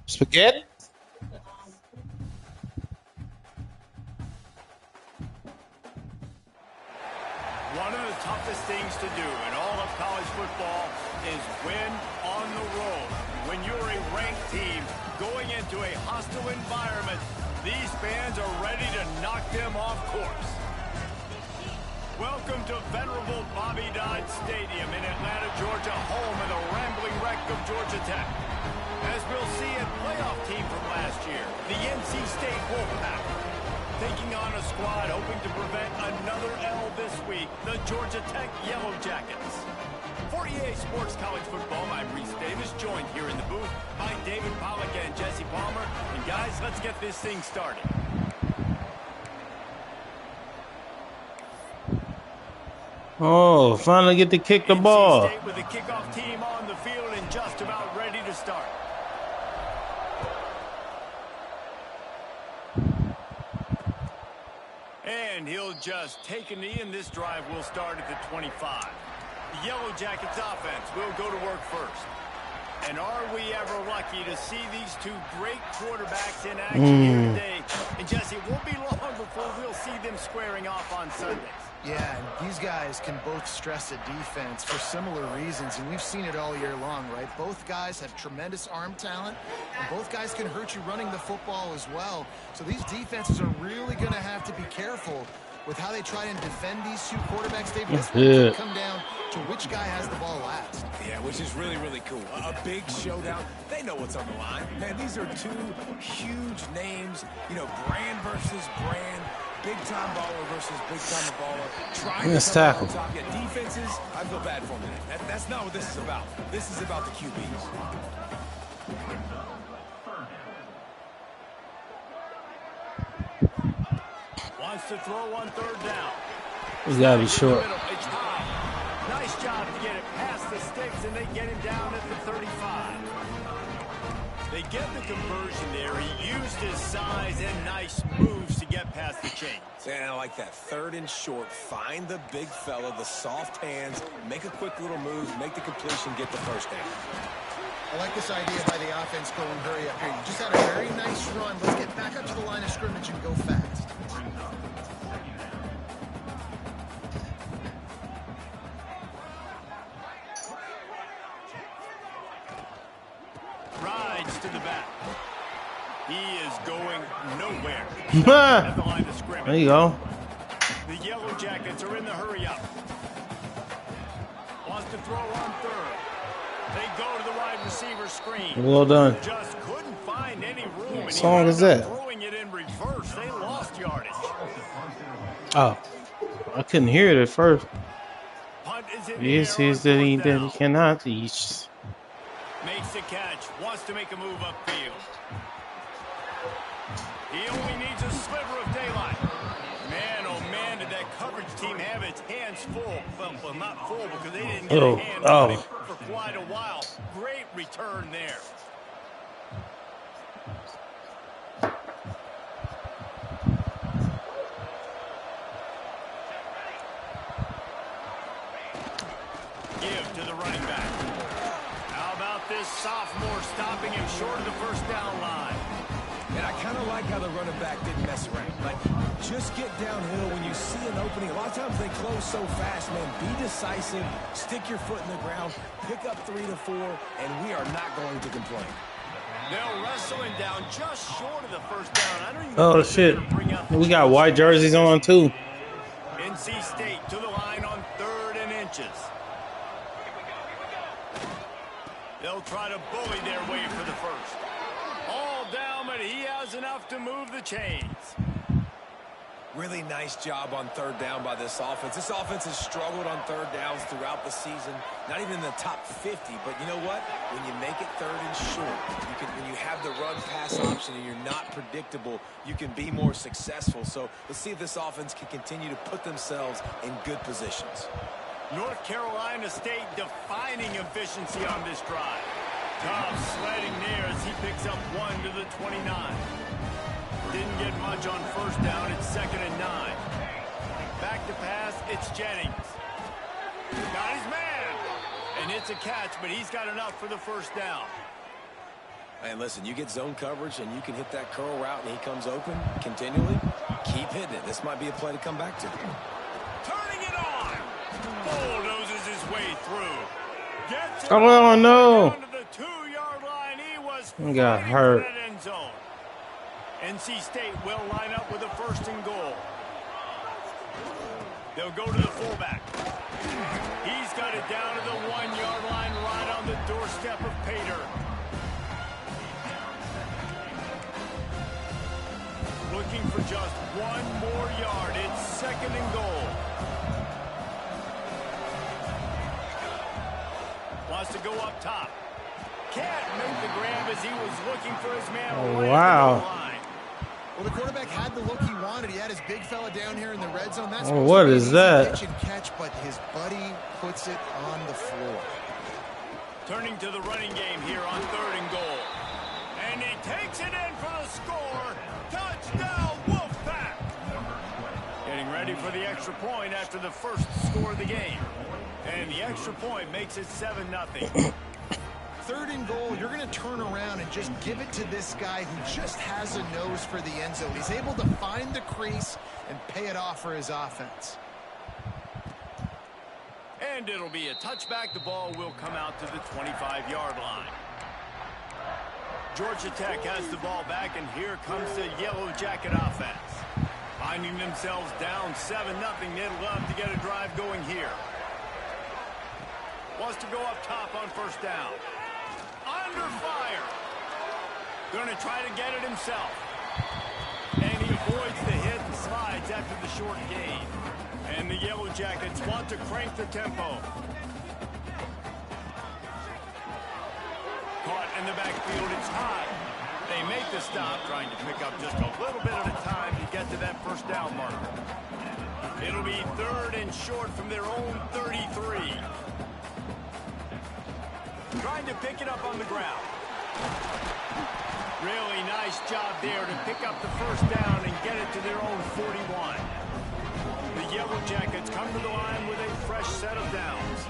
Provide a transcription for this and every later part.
Spaghetti? One of the toughest things to do in all of college football is win on the road. When you're a ranked team going into a hostile environment, these fans are ready to knock them off course. Welcome to venerable Bobby Dodd Stadium in Atlanta, Georgia, home of the rambling wreck of Georgia Tech. As we'll see, a playoff team from last year, the NC State Wolfpack, taking on a squad hoping to prevent another L this week, the Georgia Tech Yellow Jackets. For EA Sports College Football, I'm Reese Davis, joined here in the booth by David Pollack and Jesse Palmer. And guys, let's get this thing started. Oh, finally get to kick the ball. NC State with the kickoff team on the field and just about ready to start. And he'll just take a knee, and this drive will start at the 25. The Yellow Jackets offense will go to work first. And are we ever lucky to see these two great quarterbacks in action here today? And Jesse, it won't be long before we'll see them squaring off on Sundays. Yeah, and these guys can both stress a defense for similar reasons, and we've seen it all year long, right? Both guys have tremendous arm talent, and both guys can hurt you running the football as well. So these defenses are really going to have to be careful with how they try and defend these two quarterbacks. This will come down to which guy has the ball last. Yeah, which is really, really cool. A big showdown. They know what's on the line. Man, these are two huge names, you know, brand versus brand. Big-time baller versus big-time baller. Trying to come on top. Yeah, defenses, I feel bad for them. That's not what this is about. This is about the QBs. Wants to throw on third down. He's got to be short. It's high. Nice job to get it past the sticks, and they get him down at the 35. They get the conversion there. He used his size and nice moves to get past the chains. And I like that. Third and short. Find the big fella, the soft hands, make a quick little move, make the completion, get the first down. I like this idea by the offense going hurry up here. You just had a very nice run. Let's get back up to the line of scrimmage and go fast. Rides to the back. He is going nowhere. At the line of scrimmage. There you go. The Yellow Jackets are in the hurry up. Wants to throw on third. They go to the wide receiver screen. Well done. Just couldn't find any room. What song is that? Throwing it in reverse. They lost yardage. Oh, I couldn't hear it at first. Punt is in Yes, the air he's that on he fourth down. cannot reach. Makes the catch. Wants to make a move upfield. He only needs a sliver of daylight. Man, oh man, did that coverage team have its hands full. Well, not full because they didn't get a hand on it for quite a while. Great return there. Give to the running back. How about this sophomore stopping him short of the first down line? And I kind of like how the running back didn't mess around. Like, just get downhill when you see an opening. A lot of times they close so fast, man. Be decisive, stick your foot in the ground, pick up 3 to 4, and we are not going to complain. They'll wrestle him down just short of the first down. I don't even Oh shit, we got white jerseys on too. NC State to the line on 3rd and inches. They'll try to bully their way for the first. All down, but he has enough to move the chains. Really nice job on third down by this offense. This offense has struggled on third downs throughout the season. Not even in the top 50, but you know what? When you make it third and short, when you have the run-pass option and you're not predictable, you can be more successful. So let's see if this offense can continue to put themselves in good positions. North Carolina State defining efficiency on this drive. Cobb sledding near as he picks up 1 to the 29. Didn't get much on first down. It's 2nd and 9. Back to pass. It's Jennings. Got his man. And it's a catch, but he's got enough for the first down. And listen, you get zone coverage and you can hit that curl route and he comes open continually. Keep hitting it. This might be a play to come back to. Turning it on. Bulldozes his way through. Gets it Oh no! down to the 2-yard line. He was He got fighting hurt. for that end zone. NC State will line up with a 1st and goal. They'll go to the fullback. He's got it down to the 1-yard line, right on the doorstep of Pater. Looking for just 1 more yard. It's 2nd and goal. Wants to go up top. Can't make the grab as he was looking for his man. Oh, right wow. at the goal line. Well, the quarterback had the look he wanted. He had his big fella down here in the red zone. That's Oh, what is that? Pitch and catch, but his buddy puts it on the floor. Turning to the running game here on 3rd and goal. And he takes it in for the score. Touchdown, Wolfpack. Getting ready for the extra point after the first score of the game. And the extra point makes it 7-0. 3rd and goal, you're going to turn around and just give it to this guy who just has a nose for the end zone. He's able to find the crease and pay it off for his offense. And it'll be a touchback. The ball will come out to the 25-yard line. Georgia Tech has the ball back, and here comes the Yellow Jacket offense. Finding themselves down 7-0, they'd love to get a drive going here. Wants to go up top on 1st down. Under fire. Going to try to get it himself. And he avoids the hit and slides after the short gain. And the Yellow Jackets want to crank the tempo. Caught in the backfield, it's high. They make the stop, trying to pick up just a little bit at a time to get to that 1st down marker. It'll be 3rd and short from their own 33. Trying to pick it up on the ground. Really nice job there to pick up the 1st down and get it to their own 41. The Yellow Jackets come to the line with a fresh set of downs.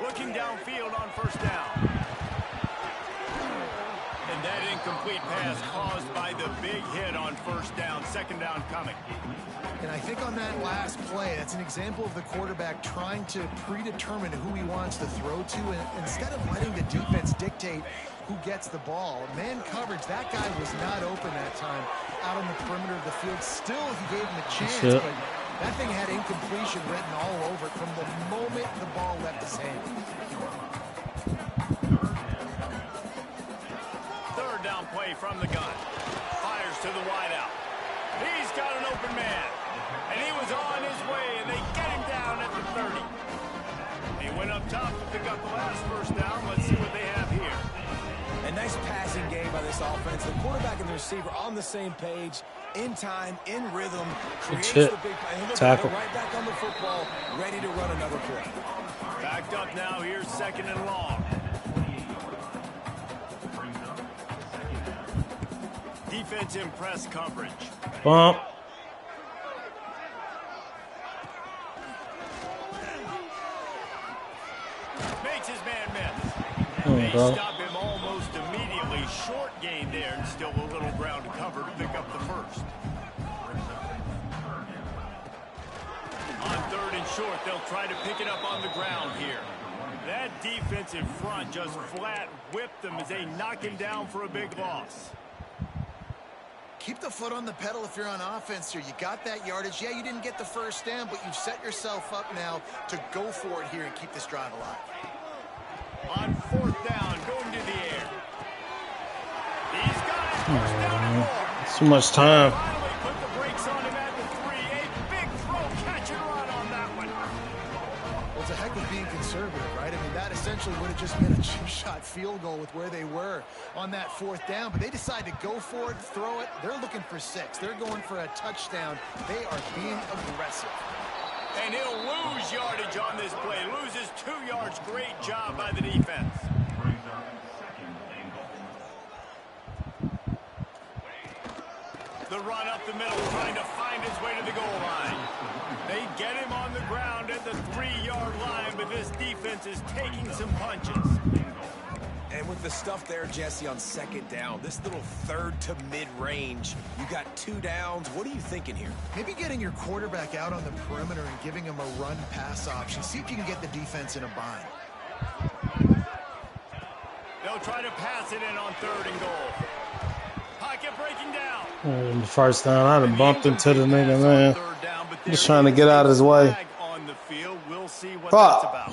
Looking downfield on 1st down. And that incomplete pass caused by the big hit on 1st down. 2nd down coming. And I think on that last play, that's an example of the quarterback trying to predetermine who he wants to throw to, and instead of letting the defense dictate who gets the ball. Man coverage, that guy was not open that time out on the perimeter of the field. Still, he gave him a chance, but that thing had incompletion written all over it from the moment the ball left his hand. 3rd down play from the gun. Fires to the wideout. He's got an open man. And he was on his way, and they get him down at the 30. He went up top to pick up the last 1st down. Let's see what they have here. A nice passing game by this offense. The quarterback and the receiver on the same page, in time, in rhythm. Creates the big play. And look, Tackle. they're right back on the football, ready to run another play. Backed up now. Here's 2nd and long. Defense in press coverage. Bump. Makes his man miss. There They you go. stop him almost immediately. Short gain there, and still a little ground to cover to pick up the 1st. On 3rd and short, they'll try to pick it up on the ground here. That defense in front just flat whipped them as they knock him down for a big loss. Keep the foot on the pedal if you're on offense here. You got that yardage. Yeah, you didn't get the 1st down, but you've set yourself up now to go for it here and keep this drive alive. On 4th down, going to the air. He's got it. 1st down and more. It's too much time. Finally put the brakes on him at the 3. A big throw, catch and run on that one. Well, it's a heck of being conservative, right? I mean, that essentially would have just been a chip-shot field goal with where they were on that 4th down. But they decide to go for it, throw it. They're looking for 6. They're going for a touchdown. They are being aggressive. And he'll lose yardage on this play. Loses 2 yards. Great job by the defense. The run up the middle, trying to find his way to the goal line. They get him on the ground at the 3-yard line, but this defense is taking some punches. And with the stuff there, Jesse, on second down, this little third to mid-range, you got 2 downs. What are you thinking here? Maybe getting your quarterback out on the perimeter and giving him a run-pass option. See if you can get the defense in a bind. They'll try to pass it in on 3rd and goal. Pocket breaking down. The first down, I'd have bumped into the nigga, man. Just trying to get out of his way. On the field. We'll see what that's about.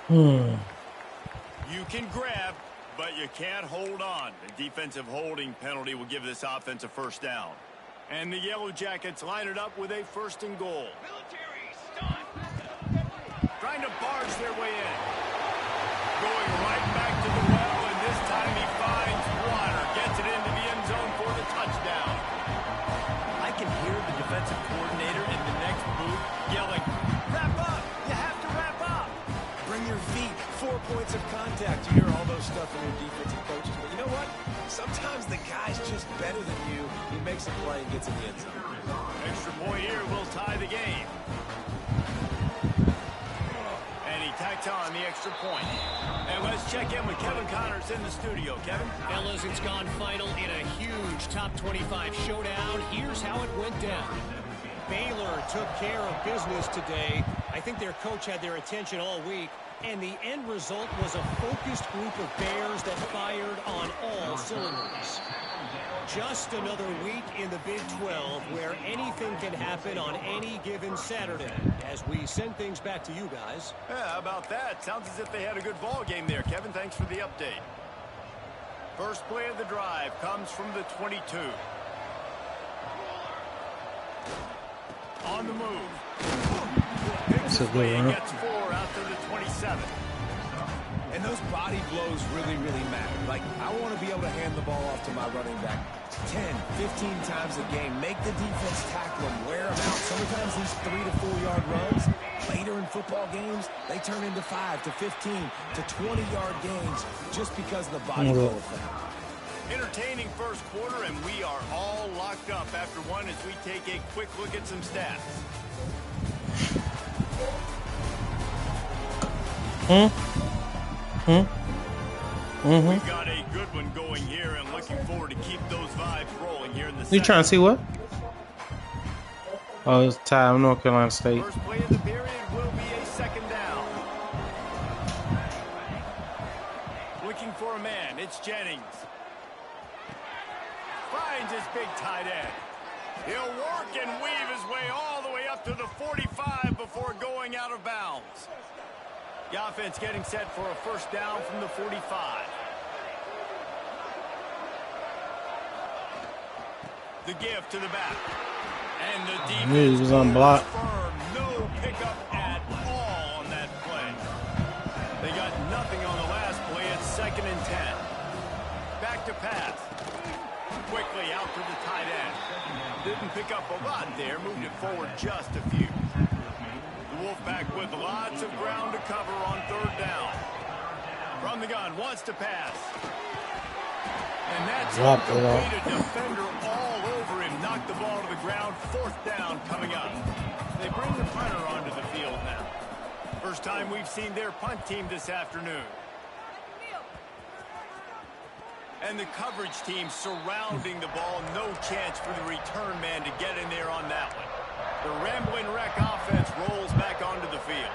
You can grab, but you can't hold on. The defensive holding penalty will give this offense a first down. And the Yellow Jackets line it up with a 1st and goal. Trying to barge their way in. Going right back to the well, and this time he finds water. Gets it into the end zone for the touchdown. I can hear the defensive coordinator in the next booth yelling, "Wrap up! You have to wrap up!" Bring your feet, 4 points of contact. You hear all those stuff from your defensive coaches, but you know what? Sometimes the guy's just better than you. He makes a play and gets in the end zone. Extra point here will tie the game. And he tacks on the extra point. And let's check in with Kevin Connors in the studio. Kevin? Fellas, it's gone final in a huge top 25 showdown. Here's how it went down. Baylor took care of business today. I think their coach had their attention all week. And the end result was a focused group of Bears that fired on all cylinders. Just another week in the Big 12 where anything can happen on any given Saturday. As we send things back to you guys. Yeah, how about that? Sounds as if they had a good ball game there. Kevin, thanks for the update. First play of the drive comes from the 22. On the move. That's a good one. Gets 4 out to the 27. And those body blows really, really matter. Like, I want to be able to hand the ball off to my running back 10, 15 times a game. Make the defense tackle them, wear them out. Sometimes these 3 to 4 yard runs, later in football games, they turn into 5 to 15 to 20 yard gains just because of the body blow effect. Entertaining first quarter, and we are all locked up after one as we take a quick look at some stats. We've got a good one going here, and looking forward to keep those vibes rolling here in the You trying to see what? Oh, it's tied North Carolina State. First play of the period will be a 2nd down. Looking for a man. It's Jennings. Finds his big tight end. He'll work and weave his way all the way up to the 45 before going out of bounds. The offense getting set for a first down from the 45. The give to the back. And the defense was unblocked. firm. No pickup at all on that play. They got nothing on the last play. It's 2nd and 10. Back to pass. Quickly out to the tight end. Didn't pick up a lot there. Moved it forward just a few. The Wolfpack with lots of ground to cover on 3rd down. From the gun, wants to pass. And that's completed. Defender all over him. Knocked the ball to the ground. 4th down coming up. They bring the punter onto the field now. First time we've seen their punt team this afternoon. And the coverage team surrounding the ball. No chance for the return man to get in there on that one. The Rambling Wreck offense rolls back onto the field.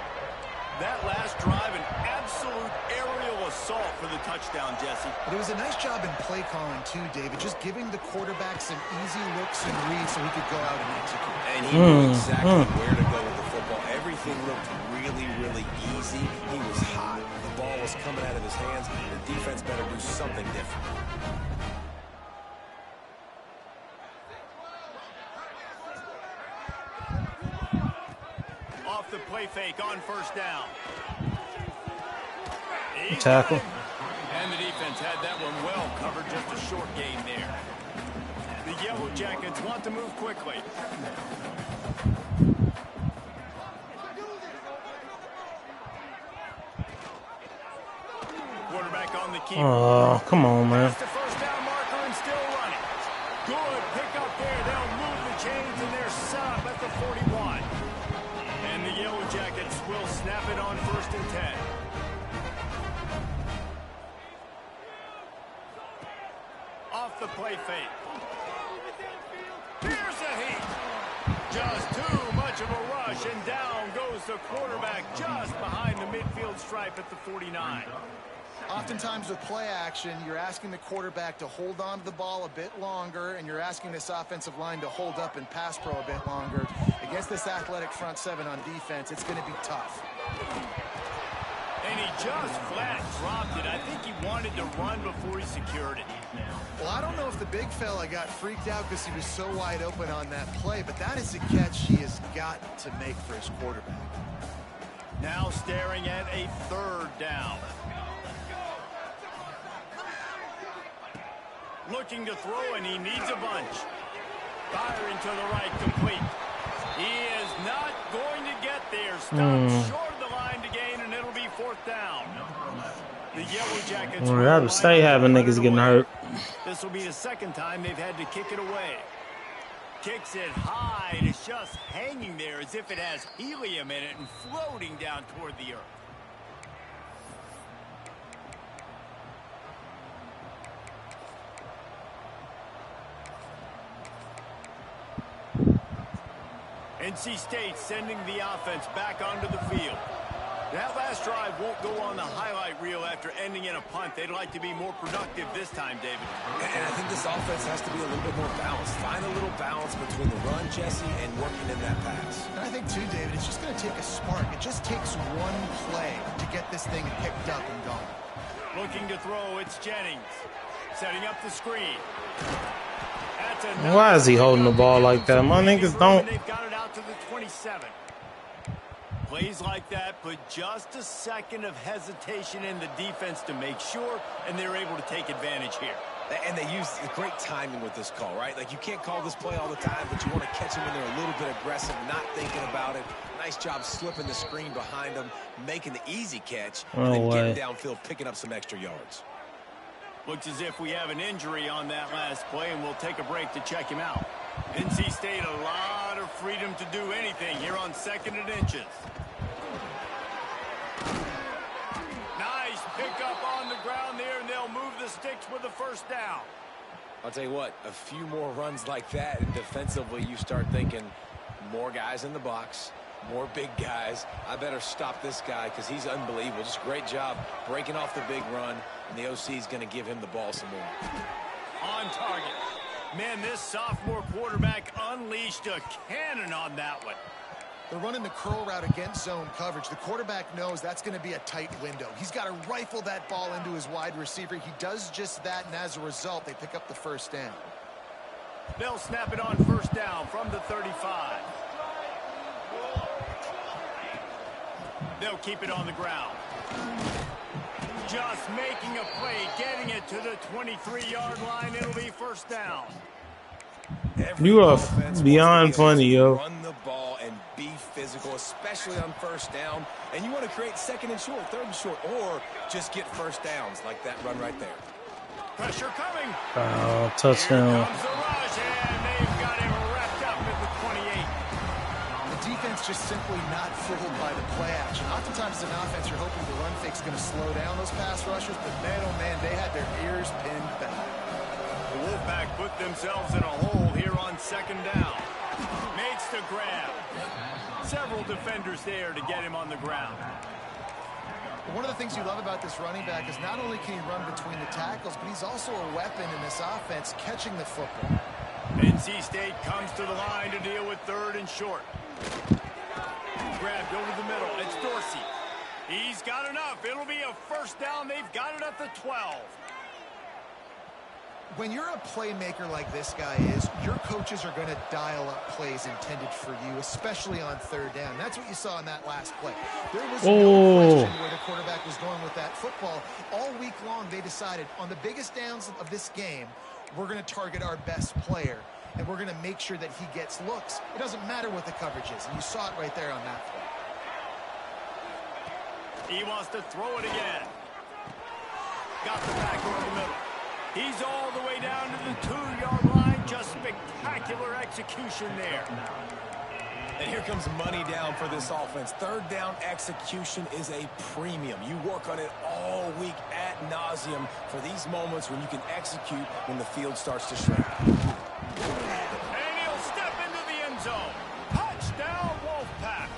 That last drive, an absolute aerial assault for the touchdown, Jesse. But it was a nice job in play calling, too, David. Just giving the quarterback some easy looks and reads so he could go out and execute. And he knew exactly where to go with the football. Everything looked really, really easy. He was hot. The ball was coming out of his hands. The defense better do something different. Off the play fake on first down. Tackle. And the defense had that one well covered. Just a short gain there. The Yellow Jackets want to move quickly. Quarterback on the keeper. Oh, come on, man. Pass to first the play fake. Here's a heat. Just too much of a rush, and down goes the quarterback just behind the midfield stripe at the 49. Oftentimes with play action, you're asking the quarterback to hold on to the ball a bit longer, and you're asking this offensive line to hold up and pass pro a bit longer. Against this athletic front seven on defense, it's going to be tough. And he just flat dropped it. I think he wanted to run before he secured it. Well, I don't know if the big fella got freaked out because he was so wide open on that play, but that is a catch he has got to make for his quarterback. Now staring at a third down. Looking to throw, and he needs a bunch. Firing to the right, complete. He is not going to get there. Stopped short of the line to gain, and it'll be fourth down. The Yellow Jackets. We have to stay having niggas getting hurt. This will be the second time they've had to kick it away. Kicks it high, and it's just hanging there as if it has helium in it and floating down toward the earth. NC State sending the offense back onto the field. That last drive won't go on the highlight reel after ending in a punt. They'd like to be more productive this time, David. And I think this offense has to be a little bit more balanced. Find a little balance between the run, Jesse, and working in that pass. And I think, too, David, it's just going to take a spark. It just takes one play to get this thing picked up and going. Looking to throw, it's Jennings. Setting up the screen. Why is he holding the ball like that? My niggas don't. They've got it out to the 27. Plays like that put just a second of hesitation in the defense to make sure, and they're able to take advantage here. And they use great timing with this call, right? Like, you can't call this play all the time, but you want to catch them when they're a little bit aggressive, not thinking about it. Nice job slipping the screen behind them, making the easy catch, and then getting downfield, picking up some extra yards. Looks as if we have an injury on that last play, and we'll take a break to check him out. NC State a lot of freedom to do anything here on 2nd and inches. Nice pickup on the ground there, and they'll move the sticks with the first down. I'll tell you what, a few more runs like that, and defensively you start thinking more guys in the box, more big guys. I better stop this guy because he's unbelievable. Just great job breaking off the big run, and the OC is going to give him the ball some more. On target. Man, this sophomore quarterback unleashed a cannon on that one. They're running the curl route against zone coverage. The quarterback knows that's going to be a tight window. He's got to rifle that ball into his wide receiver. He does just that, and as a result, they pick up the first down. They'll snap it on first down from the 35. They'll keep it on the ground. Just making a play, getting it to the 23-yard line. It'll be first down. You are beyond funny, yo. Run the ball and be physical, especially on first down. And you want to create 2nd and short, 3rd and short, or just get first downs like that run right there. Pressure coming. Oh, touchdown. Here comes the rush, and they've got him wrapped up at the 28. The defense just simply not fooled by the play action. Oftentimes as an offense, you're hoping the run fake's going to slow down those pass rushers, but man, oh man, they had their ears pinned back. The Wolfpack put themselves in a hole here on 2nd down. Makes the grab. Several defenders there to get him on the ground. One of the things you love about this running back is not only can he run between the tackles, but he's also a weapon in this offense catching the football. NC State comes to the line to deal with 3rd and short. Grabbed over the middle. It's Dorsey. He's got enough. It'll be a first down. They've got it at the 12. When you're a playmaker like this guy is, your coaches are going to dial up plays intended for you, especially on 3rd down. That's what you saw in that last play. There was no question where the quarterback was going with that football. All week long, they decided on the biggest downs of this game, we're going to target our best player, and we're going to make sure that he gets looks. It doesn't matter what the coverage is, and you saw it right there on that play. He wants to throw it again. Got the back over the middle. He's all the way down to the 2-yard line. Just spectacular execution there. And here comes money down for this offense. Third down execution is a premium. You work on it all week ad nauseum for these moments when you can execute when the field starts to shrink. And he'll step into the end zone. Touchdown, Wolfpack.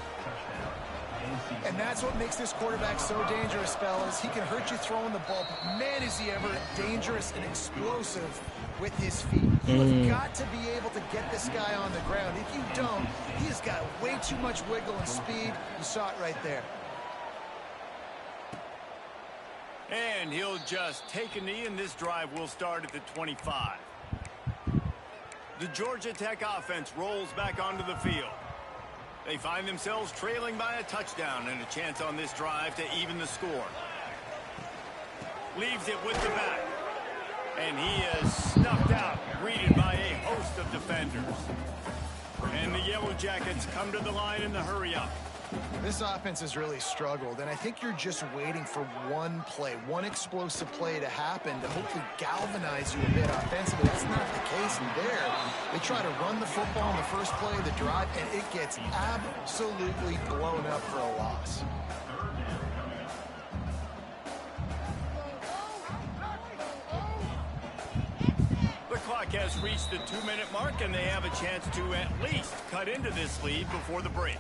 And that's what makes this quarterback so dangerous, fellas. He can hurt you throwing the ball, but man, is he ever dangerous and explosive with his feet. You've got to be able to get this guy on the ground. If you don't, he's got way too much wiggle and speed. You saw it right there. And he'll just take a knee, and this drive will start at the 25. The Georgia Tech offense rolls back onto the field. They find themselves trailing by a touchdown and a chance on this drive to even the score. Leaves it with the back. And he is snuffed out, greeted by a host of defenders. And the Yellow Jackets come to the line in the hurry-up. This offense has really struggled, and I think you're just waiting for one play, one explosive play to happen to hopefully galvanize you a bit offensively. That's not the case in there. They try to run the football in the first play of the drive, and it gets absolutely blown up for a loss. The clock has reached the 2-minute mark, and they have a chance to at least cut into this lead before the break.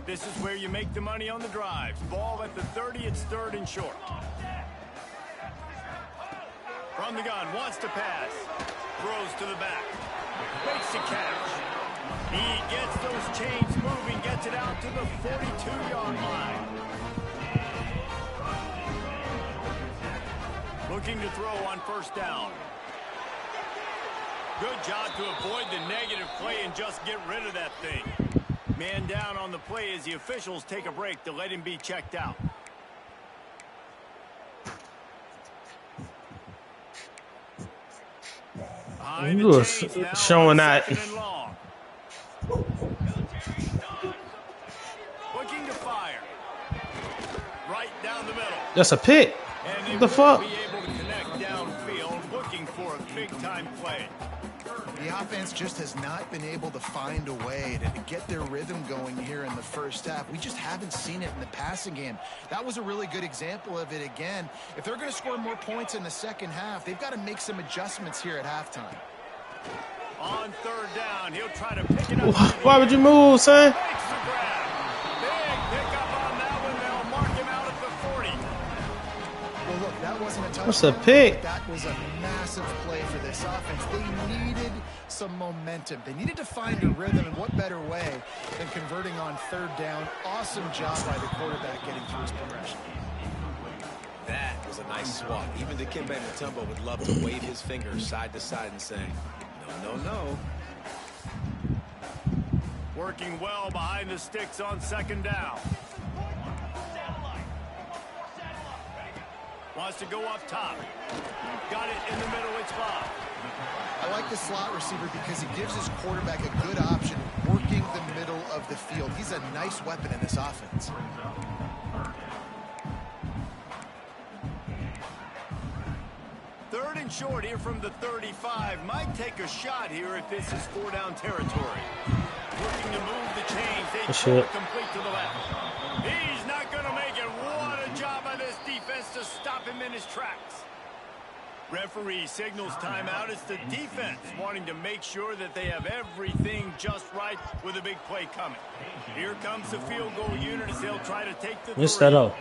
This is where you make the money on the drives. Ball at the 30, it's 3rd and short. From the gun, wants to pass. Throws to the back. Makes the catch. He gets those chains moving, gets it out to the 42-yard line. Looking to throw on 1st down. Good job to avoid the negative play and just get rid of that thing. Man down on the play as the officials take a break to let him be checked out. You were showing that. Looking to fire. Right down the middle. That's a pick. What the fuck? Be able to connect downfield, looking for a big-time play. The offense just has not been able to find a way to get their rhythm going here in the first half. We just haven't seen it in the passing game. That was a really good example of it again. If they're going to score more points in the second half, they've got to make some adjustments here at halftime. On 3rd down, he'll try to pick it up. Why would you move, son? Makes the grab. Big pickup on that one. They'll mark him out at the 40. Well, look, that wasn't a touchdown. What's a pick? That was a massive play for this offense. They needed some momentum. They needed to find a rhythm, and what better way than converting on 3rd down. Awesome job by the quarterback getting through his progression. That was a nice swat. Even Dikembe Mutombo would love to wave his fingers side to side and say, no, no, no. Working well behind the sticks on 2nd down. Wants to go up top. Got it in the middle. It's Bob. I like the slot receiver because he gives his quarterback a good option working the middle of the field. He's a nice weapon in this offense. Third and short here from the 35. Might take a shot here if this is 4-down territory. Looking to move the chains. They throw it complete to the left. He's not going to make it. What a job by this defense to stop him in his tracks. Referee signals timeout. It's the defense wanting to make sure that they have everything just right with a big play coming. Here comes the field goal unit as they'll try to take the 3. Missed that out.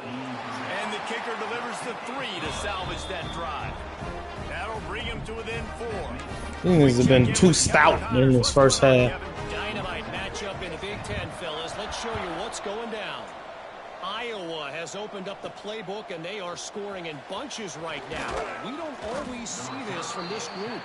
And the kicker delivers the 3 to salvage that drive. That'll bring him to within 4. Things have been too stout in this first half. Dynamite matchup in the Big Ten, fellas. Let's show you what's going down. Iowa has opened up the playbook, and they are scoring in bunches right now. We don't always see this from this group.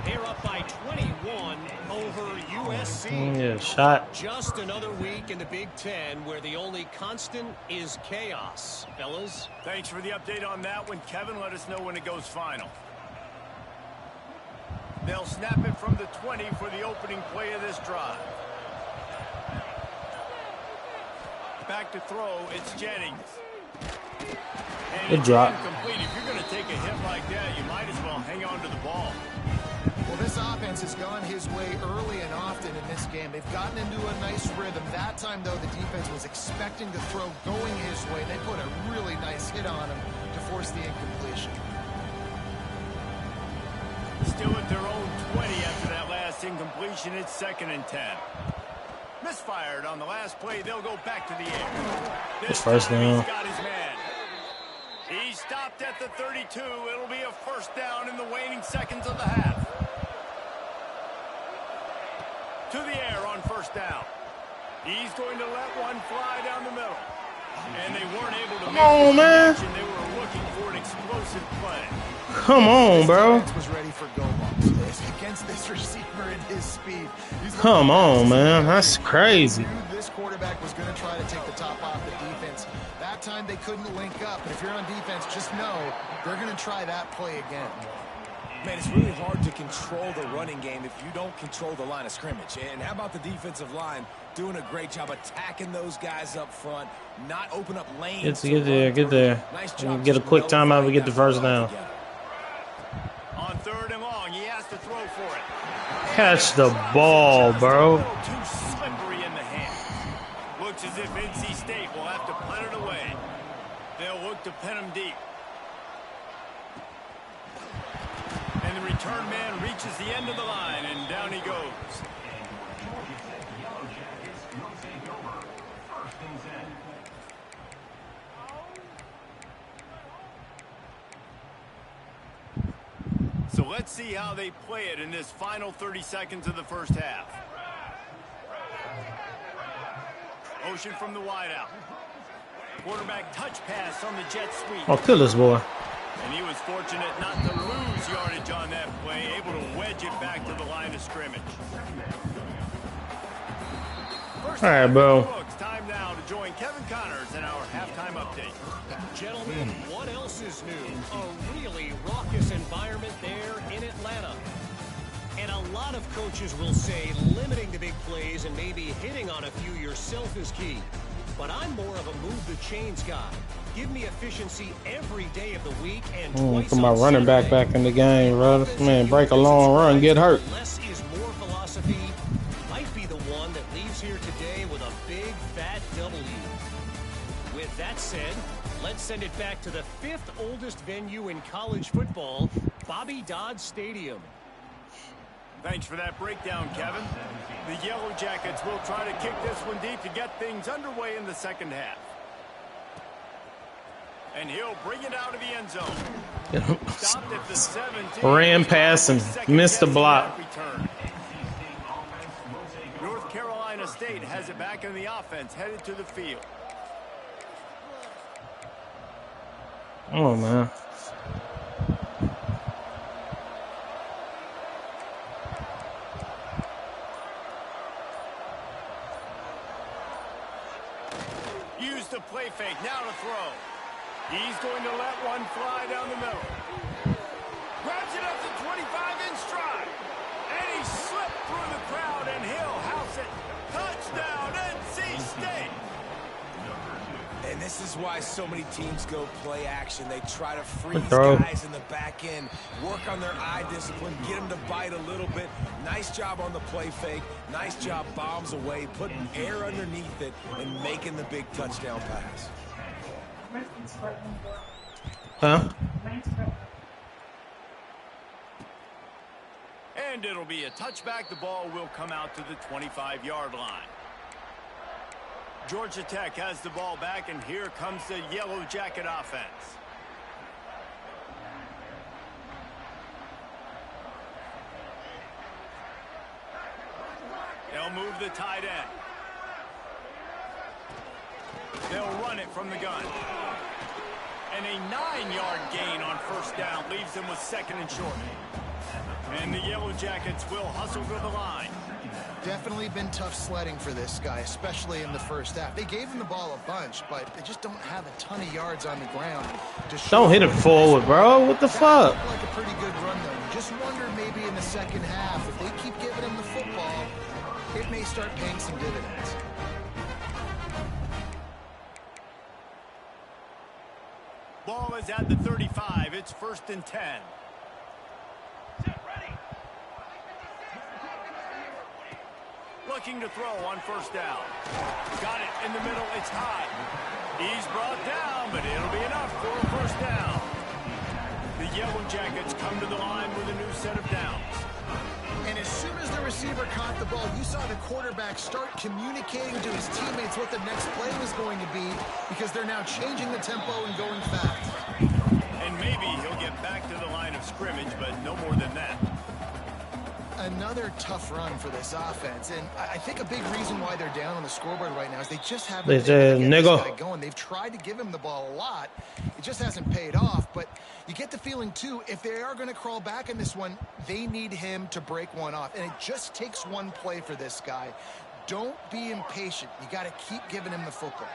They're up by 21 over USC. Yeah, shot. Just another week in the Big Ten where the only constant is chaos. Fellas? Thanks for the update on that one, Kevin. Let us know when it goes final. They'll snap it from the 20 for the opening play of this drive. Back to throw, it's Jennings. Good drop. Incomplete. If you're going to take a hit like that, you might as well hang on to the ball. Well, this offense has gone his way early and often in this game. They've gotten into a nice rhythm. That time, though, the defense was expecting the throw going his way. They put a really nice hit on him to force the incompletion. Still at their own 20 after that last incompletion. It's 2nd and 10. Misfired on the last play. They'll go back to the air. This first time down. he's got his man. He stopped at the 32. It'll be a first down in the waning seconds of the half. To the air on first down. He's going to let one fly down the middle. And they weren't able to make the connection. They were looking for an explosive play. Come on, bro. This defense was ready for go balls against this receiver and his speed. Come on, man. That's crazy. This quarterback was going to try to take the top off the defense. That time they couldn't link up. But if you're on defense, just know they're going to try that play again. Man, it's really hard to control the running game if you don't control the line of scrimmage. And how about the defensive line doing a great job attacking those guys up front, not open up lanes. Get there. Nice job. Get a quick timeout and get the first down. On 3rd and long, he has to throw for it. Catch the ball, bro. Too slippery in the hands. Looks as if NC State will have to punt it away. They'll look to pin him deep. And the return man reaches the end of the line, and down he goes. So let's see how they play it in this final 30 seconds of the first half. Motion from the wideout. Quarterback touch pass on the jet sweep. Oh, kill this boy. And he was fortunate not to lose yardage on that play, able to wedge it back to the line of scrimmage. First all right, bro. Looks time now to join Kevin Connors in our halftime update. Gentlemen, what else is new? A really raucous environment there in Atlanta. And a lot of coaches will say limiting the big plays and maybe hitting on a few yourself is key. But I'm more of a move the chains guy. Give me efficiency every day of the week and twice Put my on running back Saturday. back in the game, bro. Man, break a long run, get hurt. Less is more philosophy might be the one that leaves here today with a big fat W. With that said, let's send it back to the 5th oldest venue in college football, Bobby Dodd Stadium. Thanks for that breakdown, Kevin. The Yellow Jackets will try to kick this one deep to get things underway in the second half. And he'll bring it out of the end zone. Stopped at the 17. Ran past and missed the block. Return. North Carolina State has it back in the offense, headed to the field. Oh, man. Use the play fake, now to throw. He's going to let one fly down the middle. Grabs it up to 25 in stride. And he slipped through the crowd, and he'll house it. Touchdown, NC State. And this is why so many teams go play action. They try to freeze throw. guys in the back end, work on their eye discipline, get them to bite a little bit. Nice job on the play fake. Nice job bombs away, putting air underneath it, and making the big touchdown pass. Huh? And it'll be a touchback. The ball will come out to the 25-yard line. Georgia Tech has the ball back, and here comes the Yellow Jacket offense. They'll move the tight end. They'll run it from the gun. And a 9-yard gain on first down leaves them with 2nd and short. And the Yellow Jackets will hustle to the line. Definitely been tough sledding for this guy, especially in the first half. They gave him the ball a bunch, but they just don't have a ton of yards on the ground. Don't hit it forward, bro. What the fuck? That looked like a pretty good run, though. You just wonder maybe in the second half, if they keep giving him the football, it may start paying some dividends. Ball ball is at the 35. It's 1st and 10. Looking to throw on 1st down. Got it in the middle. It's high. He's brought down, but it'll be enough for a 1st down. The Yellow Jackets come to the line with a new set of downs. And as soon as the receiver caught the ball, you saw the quarterback start communicating to his teammates what the next play was going to be, because they're now changing the tempo and going fast. And maybe he'll get back to the line of scrimmage, but no more than that. Another tough run for this offense, and I think a big reason why they're down on the scoreboard right now is they just haven't been able to get this guy going. They've tried to give him the ball a lot. It just hasn't paid off, but you get the feeling, too, if they are going to crawl back in this one, they need him to break one off, and it just takes one play for this guy. Don't be impatient. You got to keep giving him the football.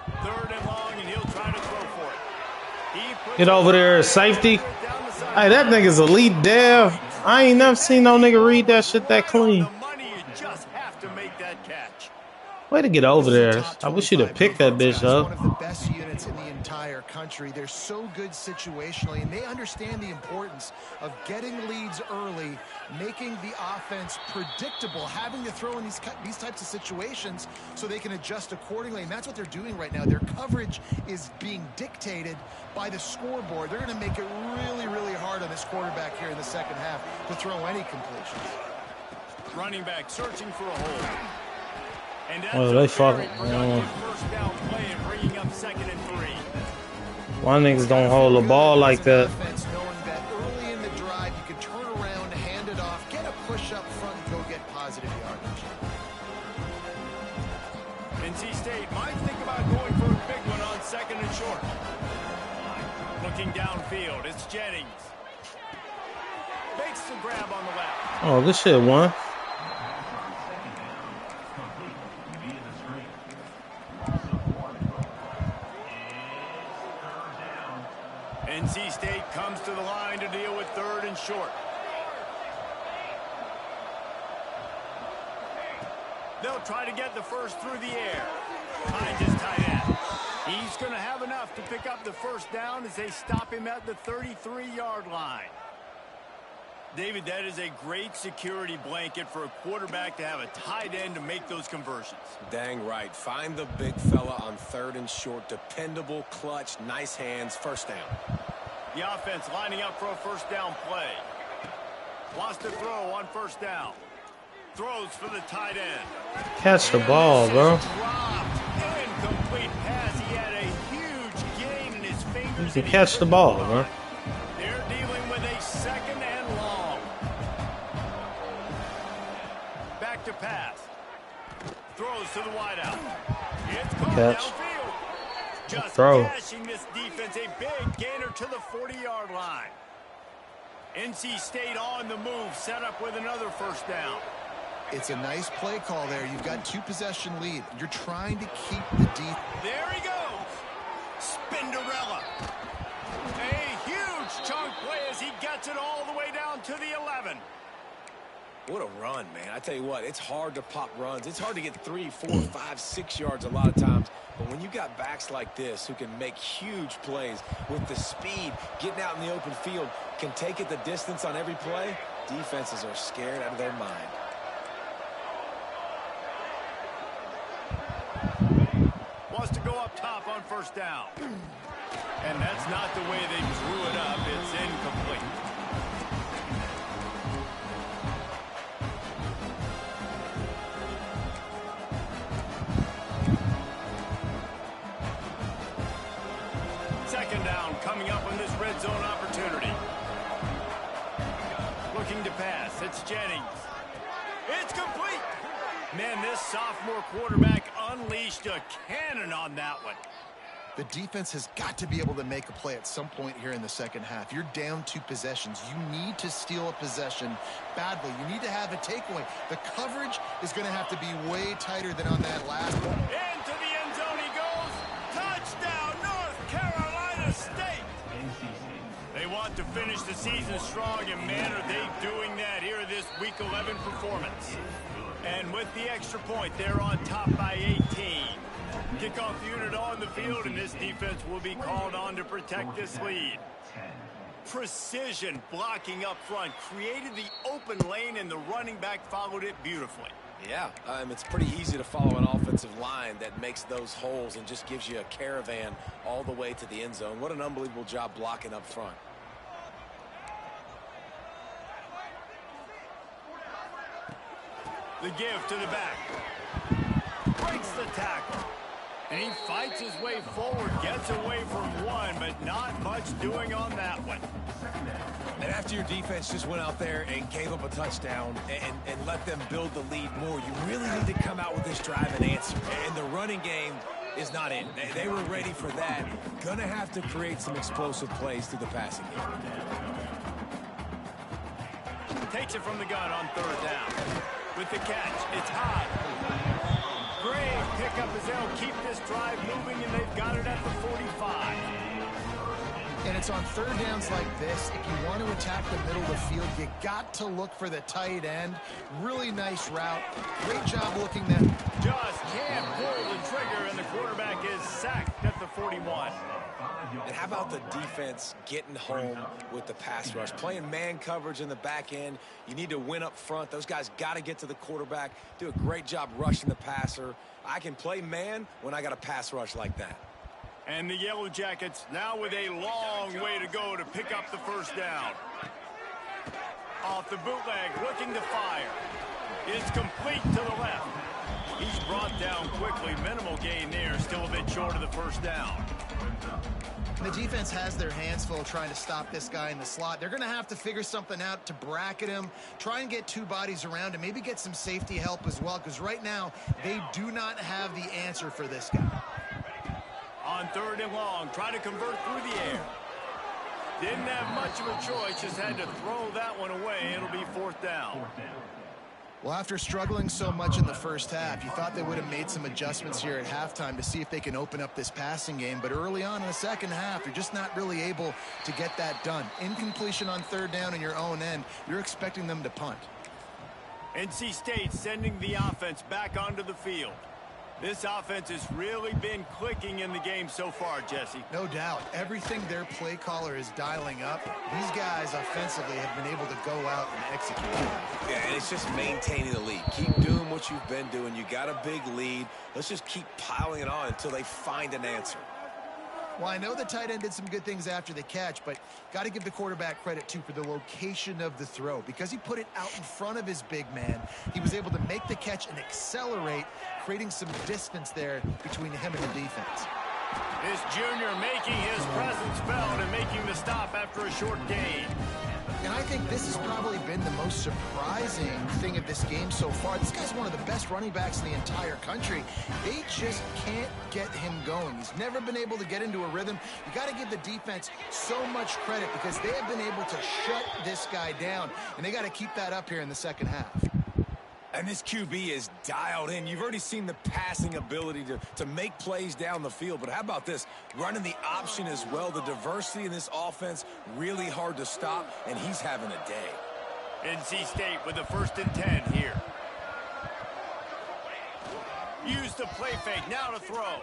3rd and long, and he'll try to throw for it. Get over there, safety. Hey, that nigga's elite dev. I ain't never seen no nigga read that shit that clean. Way to get over there. I wish you'd have picked that bitch up. One of the best units in the entire country. They're so good situationally, and they understand the importance of getting leads early, making the offense predictable, having to throw in these types of situations so they can adjust accordingly. And that's what they're doing right now. Their coverage is being dictated by the scoreboard. They're going to make it really, really hard on this quarterback here in the second half to throw any completions. Running back searching for a hole. Oh, they fucking. Why niggas don't hold the ball like that? Knowing that early in the drive, you can turn around, hand it off, get a push up front, and go get positive yardage. NC State might think about going for a big one on 2nd and short. Looking downfield, it's Jennings. Makes the grab on the left. Oh, this shit won. NC State comes to the line to deal with 3rd and short. They'll try to get the 1st through the air. Finds his tight end. He's going to have enough to pick up the 1st down as they stop him at the 33-yard line. David, that is a great security blanket for a quarterback to have a tight end to make those conversions. Dang right. Find the big fella on 3rd and short. Dependable, clutch, nice hands, 1st down. The offense lining up for a 1st down play. Wants to throw on 1st down. Throws for the tight end. Catch the ball, bro. Incomplete pass. He had a huge gain in his fingers. You can catch the ball, bro. They're dealing with a 2nd and long. Back to pass. Throws to the wideout. It's caught downfield. Just cashing this defense. A big gainer to the 40-yard line. NC State on the move. Set up with another 1st down. It's a nice play call there. You've got 2-possession lead. You're trying to keep the deep. There he goes. Spinderella. A huge chunk play as he gets it all the way down to the 11. What a run, man. I tell you what, it's hard to pop runs. It's hard to get 3, 4, 5, 6 yards a lot of times. But when you got backs like this who can make huge plays with the speed, getting out in the open field, can take it the distance on every play, defenses are scared out of their mind. Wants to go up top on 1st down. And that's not the way they drew it up. It's incomplete. Second down coming up on this red zone opportunity. Looking to pass. It's Jennings. It's complete. Man, this sophomore quarterback unleashed a cannon on that one. The defense has got to be able to make a play at some point here in the second half. You're down 2 possessions. You need to steal a possession badly. You need to have a takeaway. The coverage is going to have to be way tighter than on that last one. Into the end zone he goes. Touchdown, North Carolina State. They want to finish the season strong, and man, are they doing that here this Week 11 performance. And with the extra point, they're on top by 18. Kickoff unit on the field, and this defense will be called on to protect this lead. Precision blocking up front created the open lane, and the running back followed it beautifully. Yeah, it's pretty easy to follow an offensive line that makes those holes and just gives you a caravan all the way to the end zone. What an unbelievable job blocking up front. The give to the back. Breaks the tackle. And he fights his way forward, gets away from one, but not much doing on that one. And after your defense just went out there and gave up a touchdown and let them build the lead more, you really need to come out with this drive and answer. And the running game is not in. They were ready for that. Gonna have to create some explosive plays through the passing game. Takes it from the gun on third down. With the catch, it's high. Great pickup as they'll keep this drive moving, and they've got it at the 45. And it's on third downs like this. If you want to attack the middle of the field, you got to look for the tight end. Really nice route. Great job looking there. Just can't pull the trigger, and the quarterback is sacked at the 41. And how about the defense getting home with the pass rush? Playing man coverage in the back end. You need to win up front. Those guys got to get to the quarterback. Do a great job rushing the passer. I can play man when I got a pass rush like that. And the Yellow Jackets now with a long way to go to pick up the first down. Off the bootleg, looking to fire. It's complete to the left. He's brought down quickly. Minimal gain there. Still a bit short of the first down. The defense has their hands full trying to stop this guy in the slot. They're going to have to figure something out to bracket him, try and get two bodies around him, maybe get some safety help as well, because right now they do not have the answer for this guy. On third and long, trying to convert through the air. Didn't have much of a choice, just had to throw that one away. It'll be fourth down. Well, after struggling so much in the first half, you thought they would have made some adjustments here at halftime to see if they can open up this passing game. But early on in the second half, you're just not really able to get that done. Incompletion on third down in your own end, you're expecting them to punt. NC State sending the offense back onto the field. This offense has really been clicking in the game so far, Jesse. No doubt. Everything their play caller is dialing up, these guys offensively have been able to go out and execute. Yeah, and it's just maintaining the lead. Keep doing what you've been doing. You got a big lead. Let's just keep piling it on until they find an answer. Well, I know the tight end did some good things after the catch, but got to give the quarterback credit, too, for the location of the throw. Because he put it out in front of his big man, he was able to make the catch and accelerate, creating some distance there between him and the defense. This junior making his presence felt and making the stop after a short gain. And I think this has probably been the most surprising thing of this game so far. This guy's one of the best running backs in the entire country. They just can't get him going. He's never been able to get into a rhythm. You got to give the defense so much credit because they have been able to shut this guy down. And they got to keep that up here in the second half. And this QB is dialed in. You've already seen the passing ability to make plays down the field. But how about this? Running the option as well. The diversity in this offense, really hard to stop, and he's having a day. NC State with the 1st and 10 here. Use the play fake, now to throw.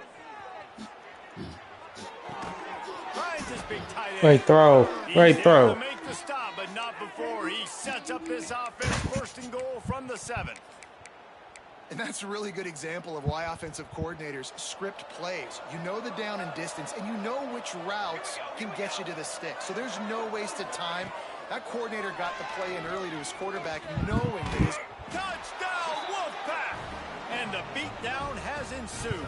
Finds his big tight end. Great throw. Great throw. To make the stop, but not before. He sets up this offense, 1st and goal from the 7. And that's a really good example of why offensive coordinators script plays. You know the down and distance, and you know which routes can get you to the stick. So there's no wasted time. That coordinator got the play in early to his quarterback, knowing that his touchdown Wolfpack! And the beatdown has ensued.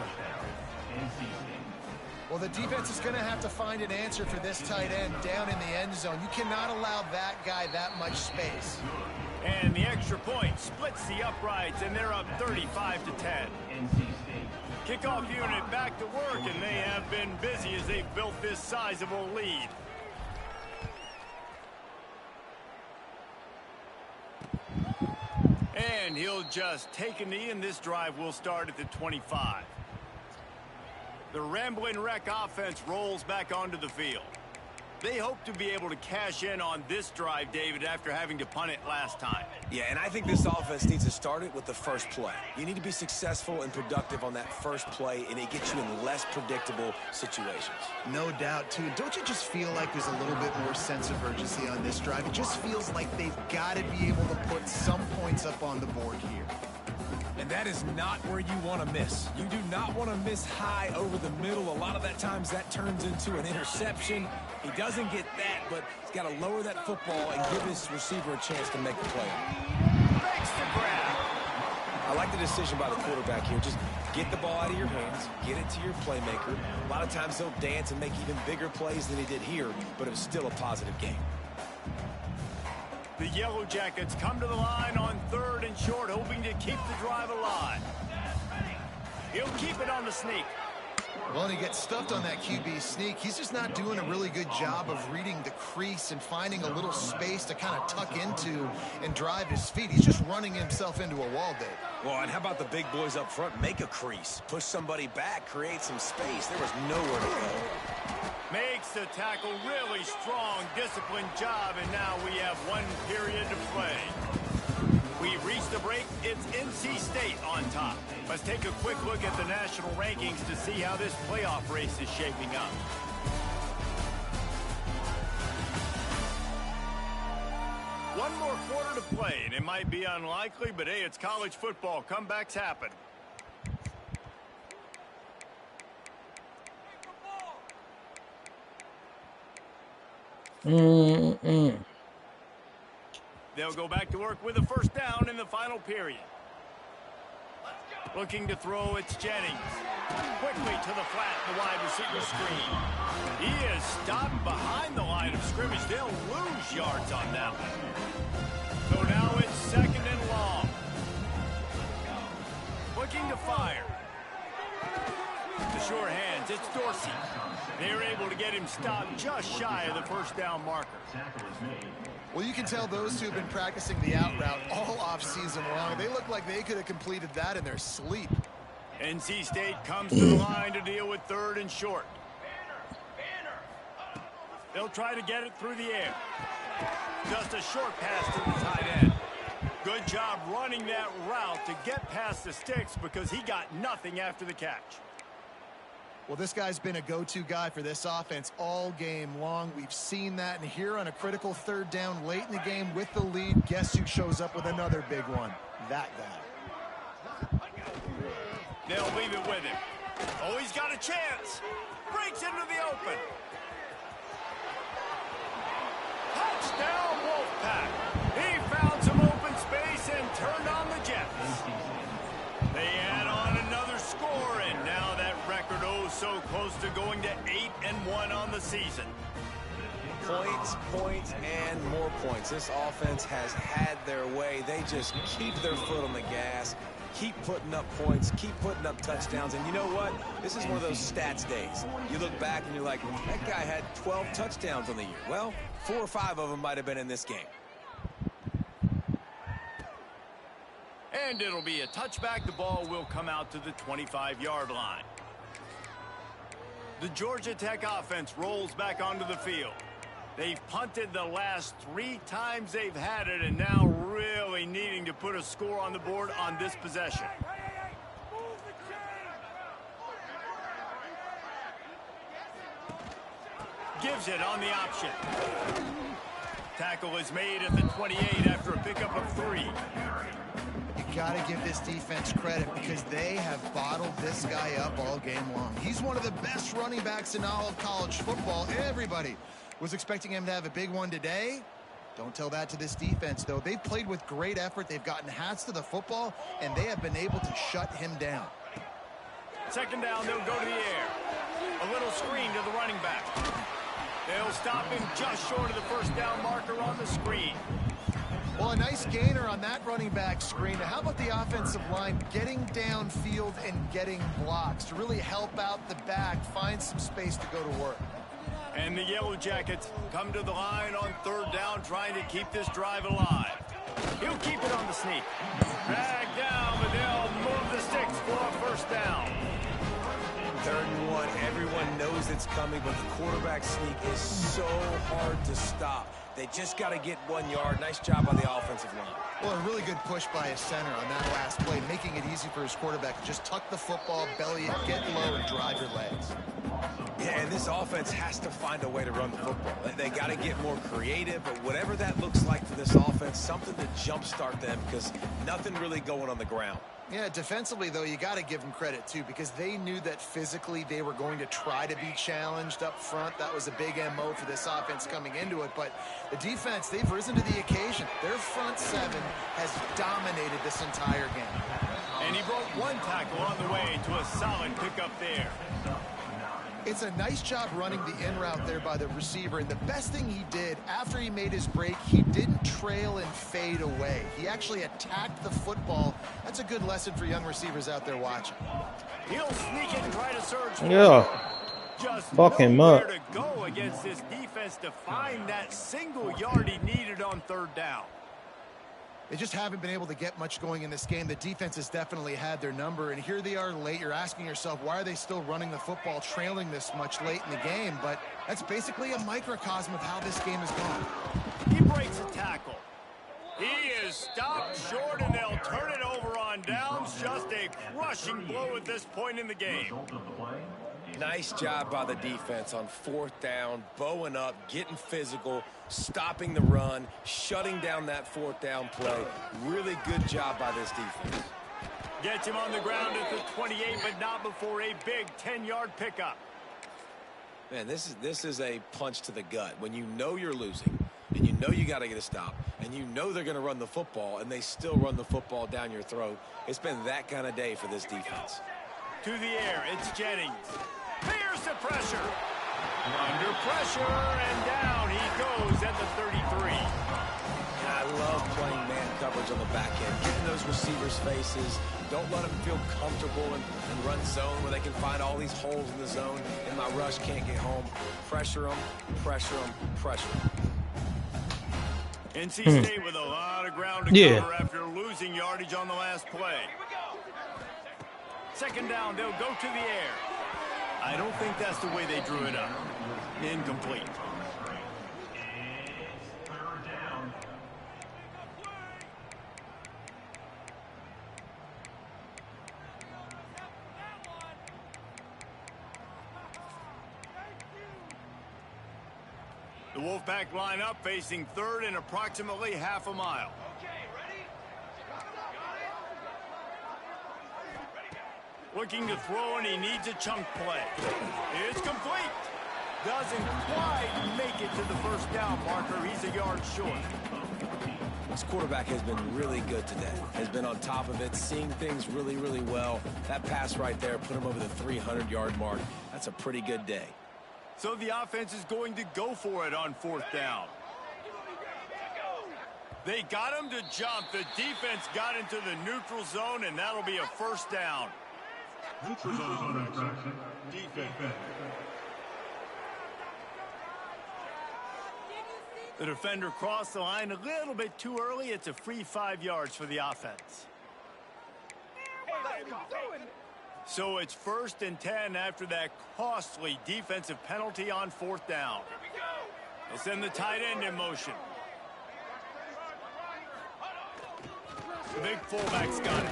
Well, the defense is going to have to find an answer for this tight end down in the end zone. You cannot allow that guy that much space. And the extra point splits the uprights, and they're up 35-10. Kickoff unit back to work, and they have been busy as they've built this sizable lead. And he'll just take a knee, and this drive will start at the 25. The Rambling Wreck offense rolls back onto the field. They hope to be able to cash in on this drive, David, after having to punt it last time. Yeah, and I think this offense needs to start it with the first play. You need to be successful and productive on that first play, and it gets you in less predictable situations. No doubt, too. Don't you just feel like there's a little bit more sense of urgency on this drive? It just feels like they've got to be able to put some points up on the board here. And that is not where you want to miss. You do not want to miss high over the middle. A lot of that times that turns into an interception. He doesn't get that, but he's got to lower that football and give his receiver a chance to make the play. Makes the grab. I like the decision by the quarterback here. Just get the ball out of your hands, get it to your playmaker. A lot of times he'll dance and make even bigger plays than he did here, but it was still a positive game. The Yellow Jackets come to the line on 3rd and short, hoping to keep the drive alive. He'll keep it on the sneak. Well, and he gets stuffed on that QB sneak. He's just not doing a really good job of reading the crease and finding a little space to kind of tuck into and drive his feet. He's just running himself into a wall, Dave. Well, and how about the big boys up front? Make a crease, push somebody back, create some space. There was nowhere to go. Makes the tackle, really strong, disciplined job, and now we have 1 period to play. We reach the break. It's NC State on top. Let's take a quick look at the national rankings to see how this playoff race is shaping up. One more quarter to play, and it might be unlikely, but hey, it's college football. Comebacks happen. They'll go back to work with a first down in the final period. Looking to throw, it's Jennings. Quickly to the flat, the wide receiver screen. He is stopped behind the line of scrimmage. They'll lose yards on that one. So now it's 2nd and long. Looking to fire. The sure hands, it's Dorsey. They're able to get him stopped just shy of the first down marker. Well, you can tell those two have been practicing the out route all off-season long. They look like they could have completed that in their sleep. NC State comes to the line to deal with 3rd and short. They'll try to get it through the air. Just a short pass to the tight end. Good job running that route to get past the sticks because he got nothing after the catch. Well, this guy's been a go-to guy for this offense all game long. We've seen that, and here on a critical 3rd down late in the game with the lead, guess who shows up with another big one? That guy. They'll leave it with him. Oh, he's got a chance. Breaks into the open. Touchdown, Wolfpack. He found some open space and turned on the Jets. They add on another score, and now that record so close to going to 8-1 on the season. Points, and more points. This offense has had their way. They just keep their foot on the gas, keep putting up points, keep putting up touchdowns. And you know what? This is one of those stats days. You look back and you're like, that guy had 12 touchdowns on the year. Well, 4 or 5 of them might have been in this game. And it'll be a touchback. The ball will come out to the 25-yard line. The Georgia Tech offense rolls back onto the field. They've punted the last 3 times they've had it, and now really needing to put a score on the board on this possession. Gives it on the option. Tackle is made at the 28 after a pickup of 3. You got to give this defense credit because they have bottled this guy up all game long. He's one of the best running backs in all of college football. Everybody was expecting him to have a big one today. Don't tell that to this defense, though. They've played with great effort. They've gotten hats to the football, and they have been able to shut him down. 2nd down, they'll go to the air. A little screen to the running back. They'll stop him just short of the first down marker on the screen. Well, a nice gainer on that running back screen. Now, how about the offensive line getting downfield and getting blocks to really help out the back, find some space to go to work? And the Yellow Jackets come to the line on 3rd down, trying to keep this drive alive. He'll keep it on the sneak. Drag down, but they'll move the sticks for a first down. 3rd and 1. Everyone knows it's coming, but the quarterback sneak is so hard to stop. They just got to get 1 yard. Nice job by the offensive line. Well, a really good push by his center on that last play, making it easy for his quarterback to just tuck the football, belly it, get low, and drive your legs. Yeah, and this offense has to find a way to run the football. They got to get more creative, but whatever that looks like for this offense, something to jumpstart them because nothing really going on the ground. Yeah, defensively, though, you got to give them credit, too, because they knew that physically they were going to try to be challenged up front. That was a big MO for this offense coming into it. But the defense, they've risen to the occasion. Their front seven has dominated this entire game. And he broke one tackle on the way to a solid pickup there. It's a nice job running the in route there by the receiver. And the best thing he did after he made his break, he didn't trail and fade away. He actually attacked the football. That's a good lesson for young receivers out there watching. He'll sneak in and try to surge. Yeah. Just Fuck him nowhere up. to go against this defense to find that single yard he needed on third down. They just haven't been able to get much going in this game. The defense has definitely had their number, and here they are late. You're asking yourself, why are they still running the football, trailing this much late in the game? But that's basically a microcosm of how this game has gone. He breaks a tackle. He is stopped short, and they'll turn it over on downs. Just a crushing blow at this point in the game. Nice job by the defense on fourth down, bowing up, getting physical, stopping the run, shutting down that fourth down play. Really good job by this defense. Gets him on the ground at the 28, but not before a big 10-yard pickup. Man, this is a punch to the gut. When you know you're losing, and you know you got to get a stop, and you know they're going to run the football, and they still run the football down your throat. It's been that kind of day for this defense. To the air, it's Jennings. Here's the pressure. Under pressure, and down he goes at the 33. I love playing man coverage on the back end, getting those receivers' faces. Don't let them feel comfortable and run zone where they can find all these holes in the zone, and my rush can't get home. Pressure them, pressure them, pressure them. NC State with a lot of ground to cover after losing yardage on the last play. Second down, they'll go to the air. I don't think that's the way they drew it up. Incomplete. The Wolfpack line up facing third and approximately half a mile. Looking to throw, and he needs a chunk play. It's complete. Doesn't quite make it to the first down marker. He's a yard short. This quarterback has been really good today. Has been on top of it, seeing things really, really well. That pass right there put him over the 300-yard mark. That's a pretty good day. So the offense is going to go for it on fourth down. They got him to jump. The defense got into the neutral zone, and that'll be a first down. Neutral zone infraction. Defense. The defender crossed the line a little bit too early. It's a free 5 yards for the offense. So it's 1st and 10 after that costly defensive penalty on fourth down. They send the tight end in motion. The big fullback's got it.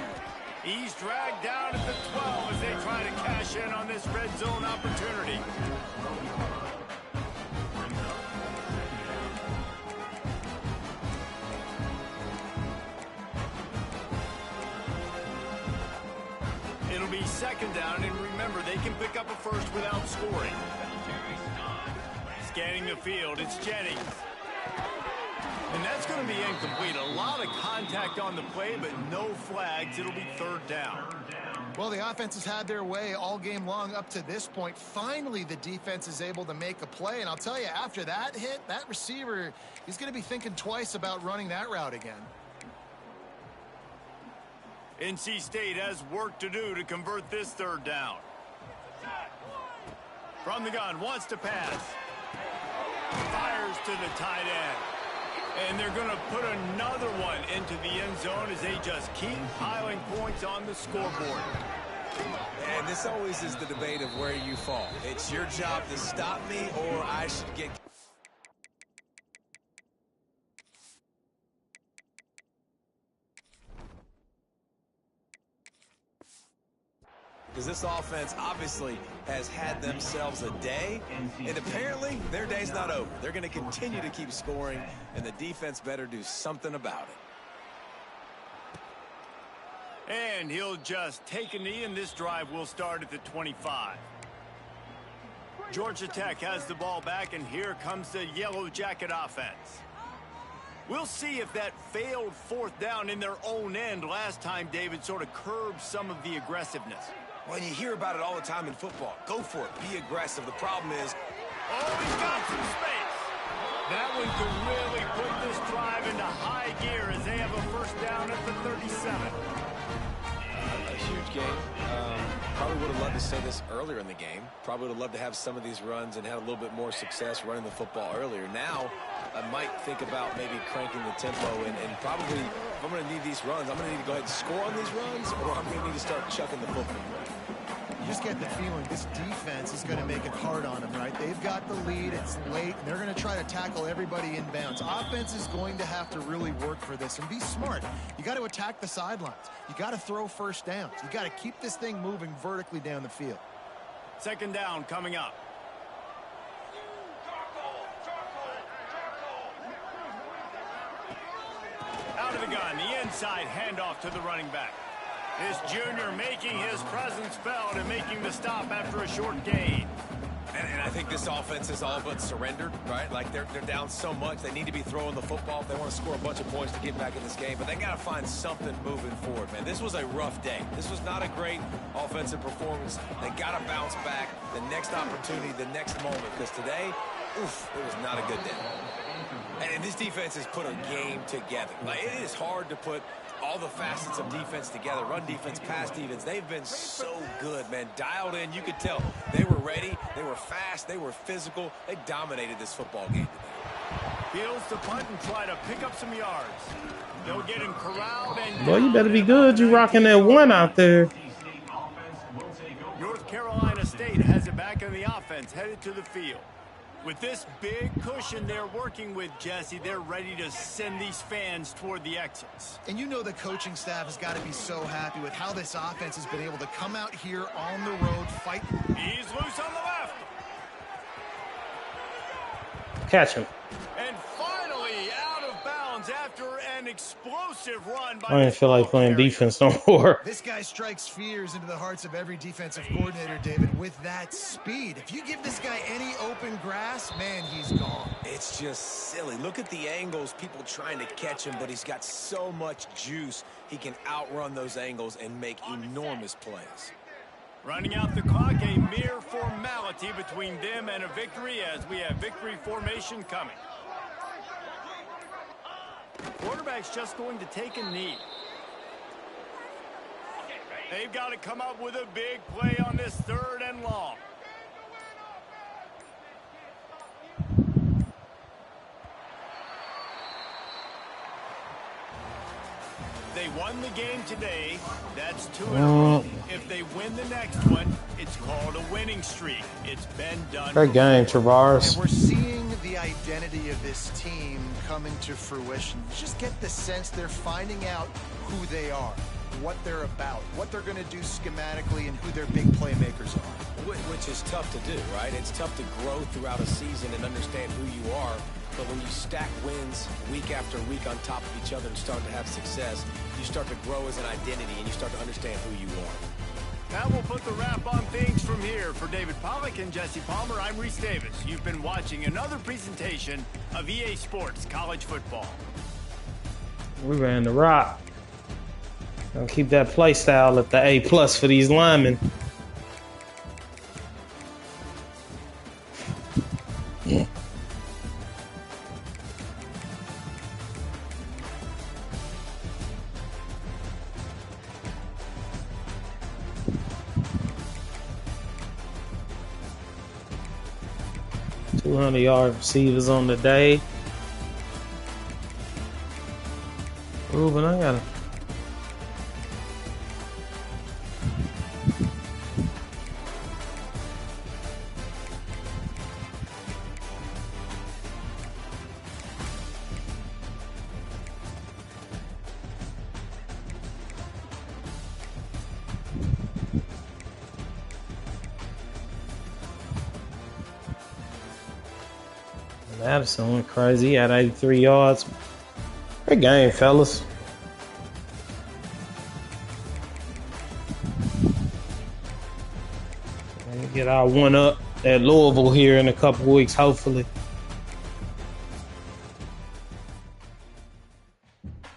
He's dragged down at the 12 as they try to cash in on this red zone opportunity. It'll be second down, and remember, they can pick up a first without scoring. Scanning the field, it's Jennings. And that's going to be incomplete. A lot of contact on the play, but no flags. It'll be third down. Well, the offense has had their way all game long up to this point. Finally, the defense is able to make a play. And I'll tell you, after that hit, that receiver, he's going to be thinking twice about running that route again. NC State has work to do to convert this third down. From the gun, wants to pass. Fires to the tight end. And they're going to put another one into the end zone as they just keep piling points on the scoreboard. And this always is the debate of where you fall. It's your job to stop me, or I should get... Because this offense obviously has had themselves a day, and apparently their day's not over. They're going to continue to keep scoring, and the defense better do something about it. And he'll just take a knee, and this drive will start at the 25. Georgia Tech has the ball back, and here comes the Yellow Jacket offense. We'll see if that failed fourth down in their own end last time, David, sort of curbed some of the aggressiveness. Well, you hear about it all the time in football. Go for it. Be aggressive. The problem is... Oh, he's got some space. That one could really put this drive into high gear as they have a first down at the 37. A huge game. Probably would have loved to say this earlier in the game. Probably would have loved to have some of these runs and have a little bit more success running the football earlier. Now, I might think about maybe cranking the tempo and probably, if I'm going to need these runs, I'm going to need to go ahead and score on these runs, or I'm going to need to start chucking the football. You just get the feeling this defense is going to make it hard on them, right? They've got the lead, it's late, and they're going to try to tackle everybody inbounds. Offense is going to have to really work for this and be smart. You got to attack the sidelines. You got to throw first downs. You got to keep this thing moving vertically down the field. Second down coming up. Out of the gun, the inside handoff to the running back. This junior making his presence felt and making the stop after a short gain. And I think this offense is all but surrendered, right? Like they're down so much, they need to be throwing the football if they want to score a bunch of points to get back in this game. But they got to find something moving forward, man. This was a rough day. This was not a great offensive performance. They got to bounce back the next opportunity, the next moment. Because today, oof, it was not a good day. And this defense has put a game together. Like, it is hard to put all the facets of defense together. Run defense, pass defense. They've been so good, man. Dialed in. You could tell they were ready. They were fast. They were physical. They dominated this football game today. Fields to punt and try to pick up some yards. They'll get him corralled and... Boy, you better be good. You rocking that one out there. North Carolina State has it back in the offense, headed to the field. With this big cushion they're working with, Jesse, they're ready to send these fans toward the exits. And you know the coaching staff has got to be so happy with how this offense has been able to come out here on the road, fight. He's loose on the left. Catch him. And finally out of bounds after an explosive run by... I didn't feel like playing defense no more. This guy strikes fears into the hearts of every defensive coordinator, David, with that speed. If you give this guy any open grass, man, he's gone. It's just silly. Look at the angles, people trying to catch him, but he's got so much juice. He can outrun those angles and make enormous plays. Running out the clock, a mere formality between them and a victory as we have victory formation coming. Quarterback's just going to take a knee. They've got to come up with a big play on this third and long. They won the game today. That's 2 in a row. If they win the next one, it's called a winning streak. It's been done. Great game, Travaris. And we're seeing the identity of this team coming to fruition. You just get the sense they're finding out who they are, what they're about, what they're going to do schematically, and who their big playmakers are. Which is tough to do, right? It's tough to grow throughout a season and understand who you are. But when you stack wins week after week on top of each other and start to have success, you start to grow as an identity and you start to understand who you are. That will put the wrap on things from here. For David Pollack and Jesse Palmer, I'm Reese Davis. You've been watching another presentation of EA Sports College Football. We ran the rock. Gonna keep that play style at the A+ for these linemen. Yeah. $200-yard receivers on the day. Ruben, I gotta. Madison went crazy. He had 83 yards. Great game, fellas. Get our one up at Louisville here in a couple weeks, hopefully.